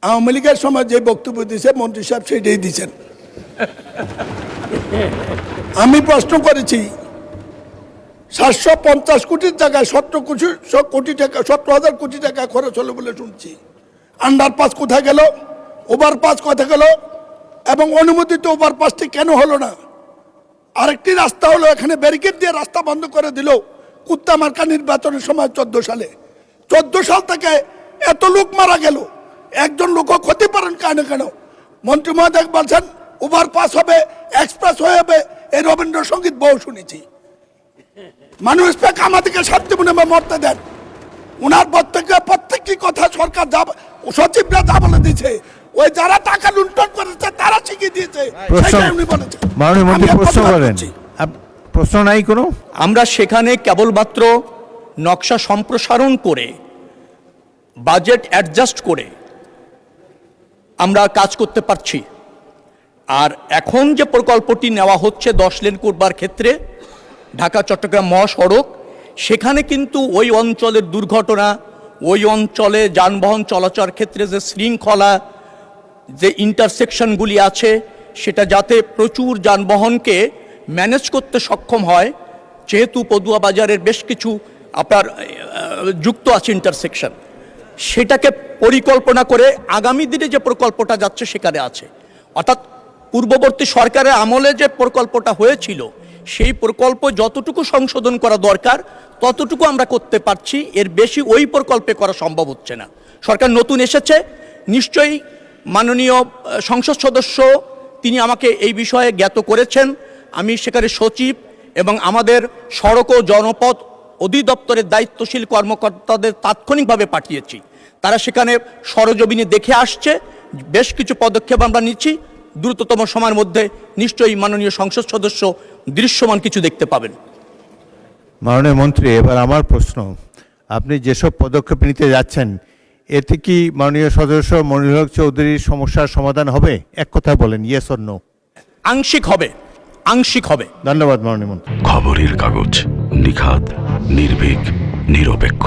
আওয়ামী লীগের সময় যে বক্তব্য দিয়েছে মন্ত্রী সাহেব সেটাই দিয়েছেন। আমি প্রশ্ন করেছি 750 কোটির জায়গায় 17 কোটি টাকা 17,000 কোটি টাকা খরচ হলো বলে শুনছি। আন্ডারপাস কোথায় গেল, ওভারপাস কোথায় গেল, এবং অনুমোদিত ওভারপাসটি কেন হলো না? আরেকটি রাস্তা হলো এখানে ব্যারিকেড দিয়ে রাস্তা বন্ধ করে দিল কুত্তামার্কা নির্বাচনের সময় 14 সালে। 14 সাল থেকে এত লোক মারা গেল, একজন লোকও ক্ষতিপূরণ কেন কেন? মন্ত্রী মহোদয় বলছেন ওভারপাস হবে, এক্সপ্রেস হয়ে হবে, এই রবীন্দ্রসঙ্গীত বহু শুনেছি। মানুষ পেক আমাদেরকে শান্তি মনে মরতে দেন। ওনার প্রত্যেকটি কথা সরকার যা সচিবরা যা বলে দিয়েছে, ওই যারা টাকা লুণ্ঠন করেছে তারা শিখিয়ে দিয়েছে, সেটাই উনি বলেছেন। মাননীয় মন্ত্রী প্রশ্ন করেন, প্রশ্ন নাই কোনো? আমরা সেখানে কেবলমাত্র নকশা সম্প্রসারণ করে বাজেট অ্যাডজাস্ট করে আমরা কাজ করতে পারছি। আর এখন যে প্রকল্পটি নেওয়া হচ্ছে 10 লেন করবার ক্ষেত্রে ঢাকা চট্টগ্রাম মহাসড়ক, সেখানে কিন্তু ওই অঞ্চলের দুর্ঘটনা, ওই অঞ্চলে যানবাহন চলাচলের ক্ষেত্রে যে শৃঙ্খলা, যে ইন্টারসেকশনগুলি আছে, সেটা যাতে প্রচুর যানবাহনকে ম্যানেজ করতে সক্ষম হয়, যেহেতু পদুয়া বাজারের বেশ কিছু আপনার যুক্ত আছে ইন্টারসেকশন, সেটাকে পরিকল্পনা করে আগামী দিনে যে প্রকল্পটা যাচ্ছে সেখানে আছে। অর্থাৎ পূর্ববর্তী সরকারের আমলে যে প্রকল্পটা হয়েছিল সেই প্রকল্প যতটুকু সংশোধন করা দরকার ততটুকু আমরা করতে পারছি, এর বেশি ওই প্রকল্পে করা সম্ভব হচ্ছে না। সরকার নতুন এসেছে, নিশ্চয়ই মাননীয় সংসদ সদস্য তিনি আমাকে এই বিষয়ে জ্ঞাত করেছেন। আমি সেখানে সচিব এবং আমাদের সড়ক ও জনপথ অধিদপ্তরের দায়িত্বশীল কর্মকর্তাদের তাৎক্ষণিকভাবে পাঠিয়েছি। তারা সেখানে সরজমিনে দেখে আসছে, বেশ কিছু পদক্ষেপ আমরা নিচ্ছি। দ্রুততম সময়ের মধ্যে নিশ্চয়ই মাননীয় সংসদ সদস্য দৃশ্যমান কিছু দেখতে পাবেন। মাননীয় মন্ত্রী, এবার আমার প্রশ্ন, আপনি যেসব পদক্ষেপ নিতে যাচ্ছেন এতে কি মাননীয় সদস্য মনিরুল হক চৌধুরীর সমস্যার সমাধান হবে? এক কথা বলেন, ইয়েস অর নো? আংশিক হবে, আংশিক হবে। ধন্যবাদ মাননীয় মন্ত্রী। খবরের কাগজ, নিখাদ, নির্ভীক, নিরপেক্ষ।